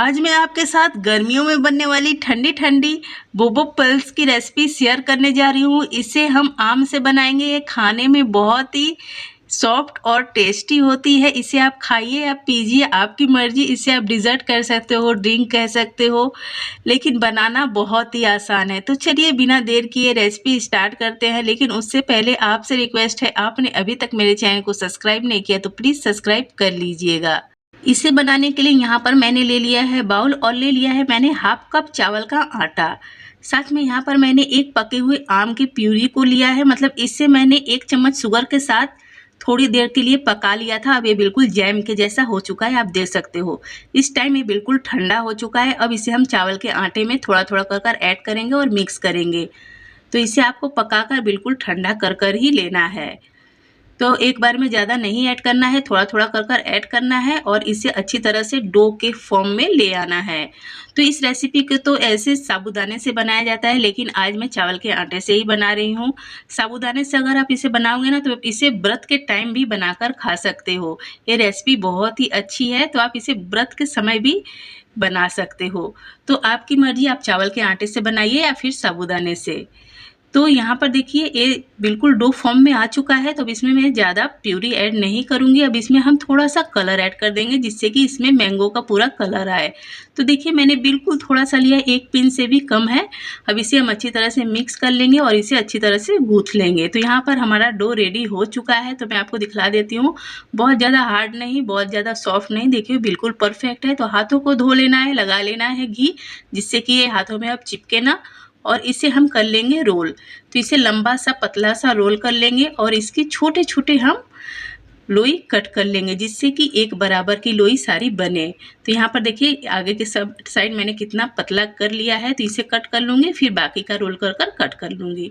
आज मैं आपके साथ गर्मियों में बनने वाली ठंडी ठंडी बोबो पल्स की रेसिपी शेयर करने जा रही हूँ। इसे हम आम से बनाएंगे। ये खाने में बहुत ही सॉफ्ट और टेस्टी होती है। इसे आप खाइए या पीजिए, आपकी मर्जी। इसे आप डिज़र्ट कर सकते हो, ड्रिंक कह सकते हो, लेकिन बनाना बहुत ही आसान है। तो चलिए बिना देर किए रेसिपी स्टार्ट करते हैं। लेकिन उससे पहले आपसे रिक्वेस्ट है, आपने अभी तक मेरे चैनल को सब्सक्राइब नहीं किया तो प्लीज़ सब्सक्राइब कर लीजिएगा। इसे बनाने के लिए यहाँ पर मैंने ले लिया है बाउल और ले लिया है मैंने हाफ कप चावल का आटा। साथ में यहाँ पर मैंने एक पके हुए आम की प्यूरी को लिया है। मतलब इससे मैंने 1 चम्मच शुगर के साथ थोड़ी देर के लिए पका लिया था। अब ये बिल्कुल जैम के जैसा हो चुका है, आप देख सकते हो। इस टाइम ये बिल्कुल ठंडा हो चुका है। अब इसे हम चावल के आटे में थोड़ा थोड़ा कर ऐड करेंगे और मिक्स करेंगे। तो इसे आपको पकाकर बिल्कुल ठंडा कर ही लेना है। तो एक बार में ज़्यादा नहीं ऐड करना है, थोड़ा थोड़ा कर ऐड करना है और इसे अच्छी तरह से डो के फॉर्म में ले आना है। तो इस रेसिपी को तो ऐसे साबूदाने से बनाया जाता है, लेकिन आज मैं चावल के आटे से ही बना रही हूँ। साबूदाने से अगर आप इसे बनाओगे ना तो आप इसे व्रत के टाइम भी बनाकर खा सकते हो। ये रेसिपी बहुत ही अच्छी है, तो आप इसे व्रत के समय भी बना सकते हो। तो आपकी मर्जी, आप चावल के आटे से बनाइए या फिर साबूदाने से। तो यहाँ पर देखिए ये बिल्कुल डो फॉर्म में आ चुका है। तो अब इसमें मैं ज़्यादा प्यूरी ऐड नहीं करूँगी। अब इसमें हम थोड़ा सा कलर ऐड कर देंगे, जिससे कि इसमें मैंगो का पूरा कलर आए। तो देखिए मैंने बिल्कुल थोड़ा सा लिया, 1 पिंच से भी कम है। अब इसे हम अच्छी तरह से मिक्स कर लेंगे और इसे अच्छी तरह से गूँथ लेंगे। तो यहाँ पर हमारा डो रेडी हो चुका है। तो मैं आपको दिखला देती हूँ। बहुत ज़्यादा हार्ड नहीं, बहुत ज़्यादा सॉफ्ट नहीं, देखिए बिल्कुल परफेक्ट है। तो हाथों को धो लेना है, लगा लेना है घी, जिससे कि ये हाथों में अब चिपके ना। और इसे हम कर लेंगे रोल। तो इसे लंबा सा पतला सा रोल कर लेंगे और इसके छोटे छोटे हम लोई कट कर लेंगे, जिससे कि एक बराबर की लोई सारी बने। तो यहाँ पर देखिए आगे के सब साइड मैंने कितना पतला कर लिया है। तो इसे कट कर लूँगी, फिर बाकी का रोल कर कट कर लूँगी।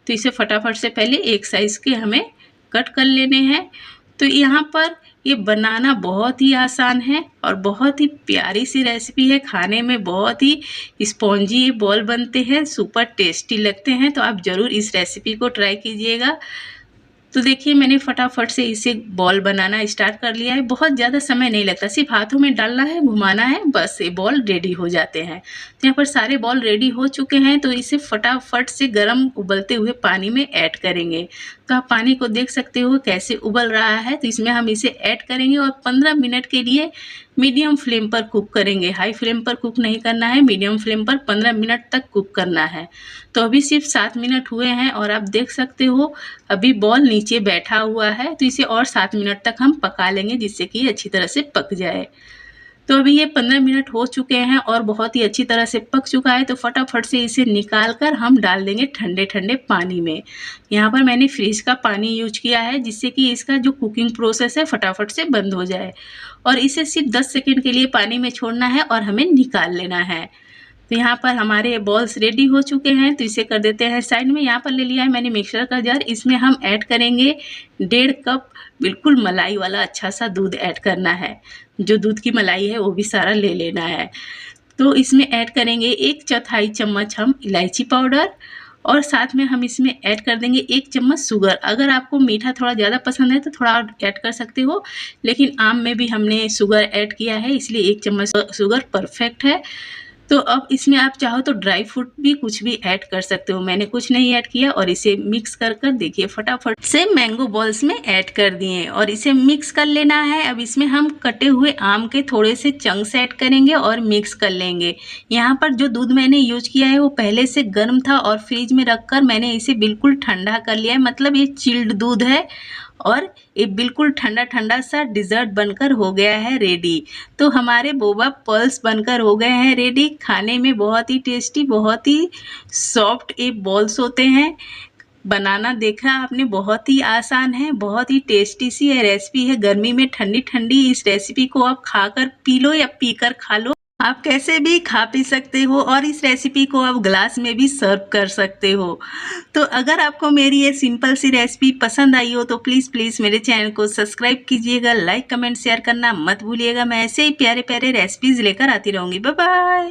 तो इसे फटाफट से पहले एक साइज़ के हमें कट कर लेने हैं। तो यहाँ पर ये बनाना बहुत ही आसान है और बहुत ही प्यारी सी रेसिपी है। खाने में बहुत ही स्पॉन्जी बॉल बनते हैं, सुपर टेस्टी लगते हैं। तो आप ज़रूर इस रेसिपी को ट्राई कीजिएगा। तो देखिए मैंने फटाफट से इसे बॉल बनाना स्टार्ट कर लिया है। बहुत ज़्यादा समय नहीं लगता, सिर्फ हाथों में डालना है, घुमाना है, बस ये बॉल रेडी हो जाते हैं। तो यहाँ पर सारे बॉल रेडी हो चुके हैं। तो इसे फटाफट से गर्म उबलते हुए पानी में ऐड करेंगे। तो आप पानी को देख सकते हो कैसे उबल रहा है। तो इसमें हम इसे ऐड करेंगे और 15 मिनट के लिए मीडियम फ्लेम पर कुक करेंगे। हाई फ्लेम पर कुक नहीं करना है, मीडियम फ्लेम पर 15 मिनट तक कुक करना है। तो अभी सिर्फ 7 मिनट हुए हैं और आप देख सकते हो अभी बॉल नीचे बैठा हुआ है। तो इसे और 7 मिनट तक हम पका लेंगे, जिससे कि अच्छी तरह से पक जाए। तो अभी ये 15 मिनट हो चुके हैं और बहुत ही अच्छी तरह से पक चुका है। तो फटाफट से इसे निकाल कर हम डाल देंगे ठंडे ठंडे पानी में। यहाँ पर मैंने फ्रिज का पानी यूज किया है, जिससे कि इसका जो कुकिंग प्रोसेस है फटाफट से बंद हो जाए। और इसे सिर्फ 10 सेकंड के लिए पानी में छोड़ना है और हमें निकाल लेना है। तो यहाँ पर हमारे बॉल्स रेडी हो चुके हैं। तो इसे कर देते हैं साइड में। यहाँ पर ले लिया है मैंने मिक्सर का जार। इसमें हम ऐड करेंगे 1.5 कप बिल्कुल मलाई वाला अच्छा सा दूध ऐड करना है। जो दूध की मलाई है वो भी सारा ले लेना है। तो इसमें ऐड करेंगे 1/4 चम्मच हम इलायची पाउडर और साथ में हम इसमें ऐड कर देंगे 1 चम्मच शुगर। अगर आपको मीठा थोड़ा ज़्यादा पसंद है तो थोड़ा और ऐड कर सकते हो, लेकिन आम में भी हमने शुगर ऐड किया है, इसलिए 1 चम्मच शुगर परफेक्ट है। तो अब इसमें आप चाहो तो ड्राई फ्रूट भी कुछ भी ऐड कर सकते हो। मैंने कुछ नहीं ऐड किया और इसे मिक्स कर देखिए फटाफट से मैंगो बॉल्स में ऐड कर दिए और इसे मिक्स कर लेना है। अब इसमें हम कटे हुए आम के थोड़े से चंक्स ऐड करेंगे और मिक्स कर लेंगे। यहाँ पर जो दूध मैंने यूज किया है वो पहले से गर्म था और फ्रिज में रखकर मैंने इसे बिल्कुल ठंडा कर लिया है। मतलब ये चिल्ड दूध है और ये बिल्कुल ठंडा ठंडा सा डिज़र्ट बनकर हो गया है रेडी। तो हमारे बोबा पल्स बनकर हो गए हैं रेडी। खाने में बहुत ही टेस्टी, बहुत ही सॉफ्ट ये बॉल्स होते हैं। बनाना देखा आपने, बहुत ही आसान है, बहुत ही टेस्टी सी ये रेसिपी है। गर्मी में ठंडी ठंडी इस रेसिपी को आप खाकर पी लो या पीकर खा लो, आप कैसे भी खा पी सकते हो। और इस रेसिपी को आप ग्लास में भी सर्व कर सकते हो। तो अगर आपको मेरी ये सिंपल सी रेसिपी पसंद आई हो तो प्लीज़ मेरे चैनल को सब्सक्राइब कीजिएगा, लाइक कमेंट शेयर करना मत भूलिएगा। मैं ऐसे ही प्यारे प्यारे रेसिपीज़ लेकर आती रहूँगी। Bye bye.